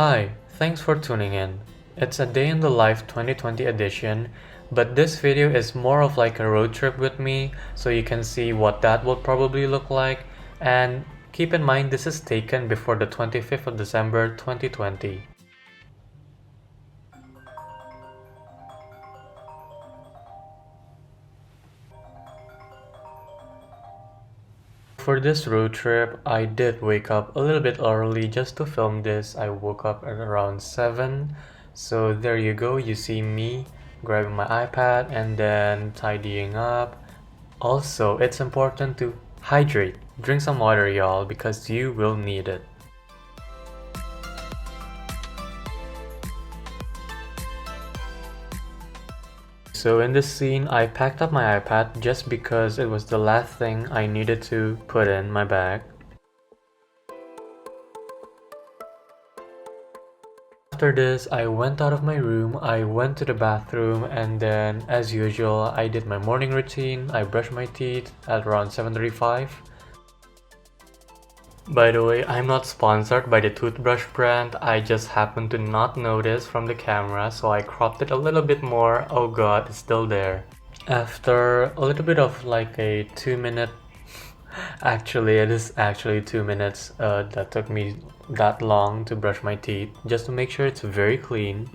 Hi, thanks for tuning in. It's a day in the life 2020 edition, but this video is more of like a road trip with me, so you can see what that will probably look like. And keep in mind, this is taken before the 25th of December 2020. For this road trip, I did wake up a little bit early just to film this. I woke up at around 7. So there you go, you see me grabbing my iPad and then tidying up. Also, it's important to hydrate. Drink some water, y'all, because you will need it. So in this scene, I packed up my iPad just because it was the last thing I needed to put in my bag. After this, I went out of my room, I went to the bathroom, and then, as usual, I did my morning routine. I brushed my teeth at around 7:35. By the way, I'm not sponsored by the toothbrush brand, I just happened to not notice from the camera, so I cropped it a little bit more. Oh god, it's still there. After a little bit of like a 2-minute actually, it is actually 2 minutes that took me that long to brush my teeth, just to make sure it's very clean.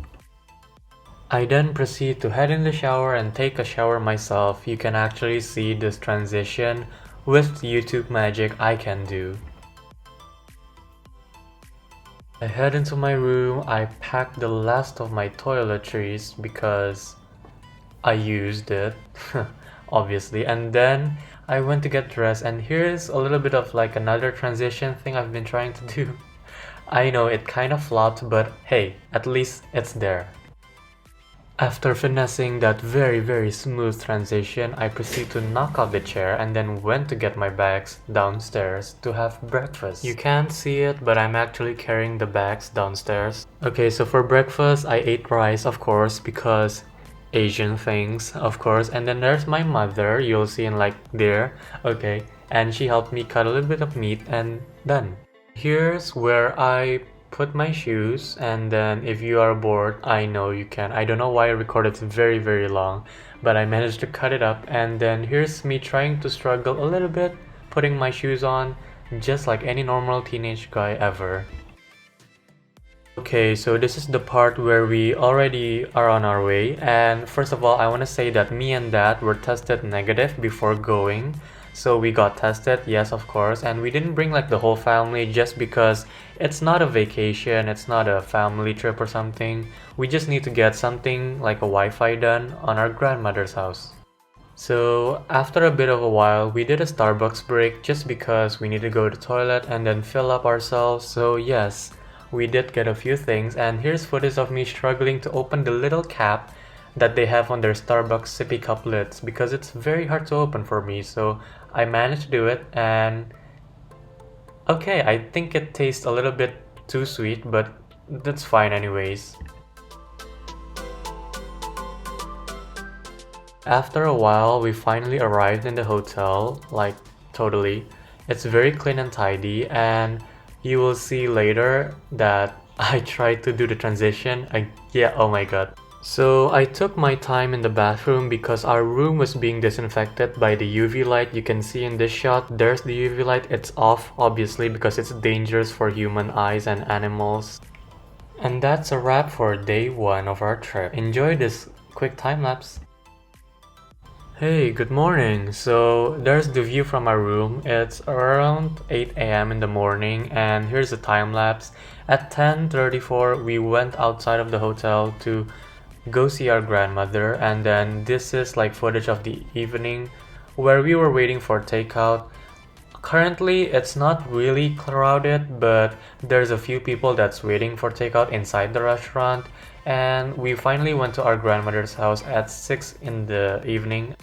I then proceed to head in the shower and take a shower myself. You can actually see this transition with YouTube magic I can do. I head into my room, I packed the last of my toiletries because I used it, obviously, and then I went to get dressed, and here's a little bit of like another transition thing I've been trying to do. I know it kind of flopped, but hey, at least it's there. After finessing that very smooth transition, I proceed to knock off the chair and then went to get my bags downstairs to have breakfast. You can't see it, but I'm actually carrying the bags downstairs. Okay, so for breakfast, I ate rice, of course, because Asian things, of course. And then there's my mother, you'll see in like there, okay. And she helped me cut a little bit of meat and done. Here's where I put my shoes, and then if you are bored, I know you can. I don't know why I recorded very long, but I managed to cut it up, and then here's me trying to struggle a little bit, putting my shoes on, just like any normal teenage guy ever. Okay, so this is the part where we already are on our way, and first of all, I want to say that me and Dad were tested negative before going. So we got tested, yes, of course, and we didn't bring like the whole family just because it's not a vacation, it's not a family trip or something. We just need to get something like a Wi-Fi done on our grandmother's house. So after a bit of a while, we did a Starbucks break just because we need to go to the toilet and then fill up ourselves. So yes, we did get a few things, and here's footage of me struggling to open the little cap that they have on their Starbucks sippy cup lids because it's very hard to open for me, so I managed to do it, and okay, I think it tastes a little bit too sweet, but that's fine anyways. After a while, we finally arrived in the hotel, like totally. It's very clean and tidy, and you will see later that I tried to do the transition. Yeah, oh my god. So I took my time in the bathroom because our room was being disinfected by the UV light. You can see in this shot, there's the UV light. It's off, obviously, because it's dangerous for human eyes and animals. And that's a wrap for day 1 of our trip. Enjoy this quick time lapse. Hey, good morning. So there's the view from our room. It's around 8 a.m. in the morning, and here's the time lapse. At 10:34, we went outside of the hotel to go see our grandmother, and then this is like footage of the evening where we were waiting for takeout. Currently it's not really crowded, but there's a few people that's waiting for takeout inside the restaurant, and we finally went to our grandmother's house at 6 in the evening.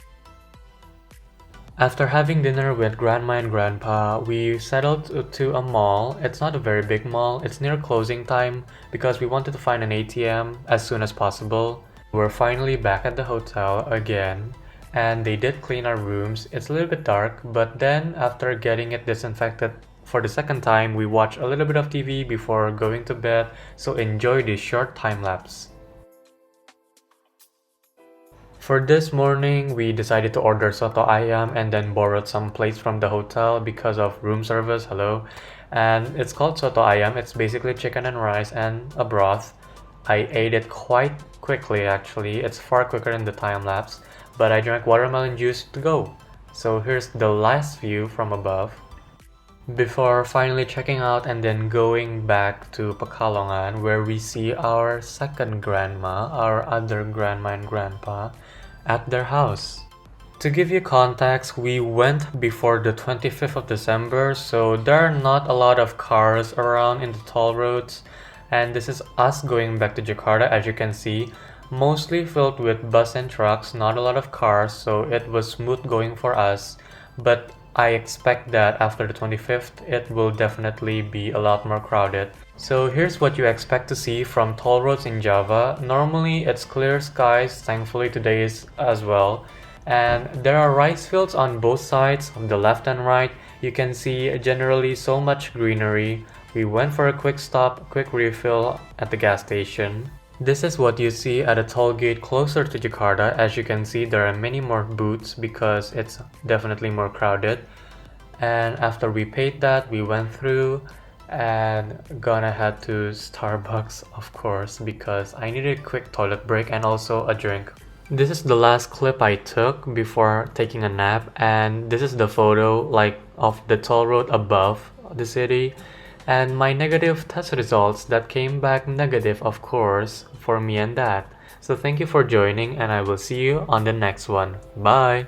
After having dinner with grandma and grandpa, we settled to a mall. It's not a very big mall, it's near closing time because we wanted to find an ATM as soon as possible. We're finally back at the hotel again, and they did clean our rooms. It's a little bit dark, but then after getting it disinfected for the second time, we watch a little bit of TV before going to bed, so enjoy this short time lapse. For this morning, we decided to order SOTO AYAM and then borrowed some plates from the hotel because of room service, hello. And it's called SOTO AYAM, it's basically chicken and rice and a broth. I ate it quite quickly actually, it's far quicker than the time lapse, but I drank watermelon juice to go. So here's the last view from above. Before finally checking out and then going back to Pekalongan, where we see our second grandma, our other grandma and grandpa, at their house. To give you context, we went before the 25th of December, so there are not a lot of cars around in the toll roads, and this is us going back to Jakarta, as you can see, mostly filled with bus and trucks, not a lot of cars, so it was smooth going for us, but I expect that after the 25th, it will definitely be a lot more crowded. So here's what you expect to see from toll roads in Java. Normally it's clear skies, thankfully today is as well. And there are rice fields on both sides, on the left and right. You can see generally so much greenery. We went for a quick stop, quick refill at the gas station. This is what you see at a toll gate closer to Jakarta. As you can see, there are many more booths because it's definitely more crowded. And after we paid that, we went through and gonna head to Starbucks, of course, because I needed a quick toilet break and also a drink. This is the last clip I took before taking a nap, and this is the photo like of the toll road above the city. And my negative test results that came back negative, of course, for me and Dad. So thank you for joining, and I will see you on the next one. Bye!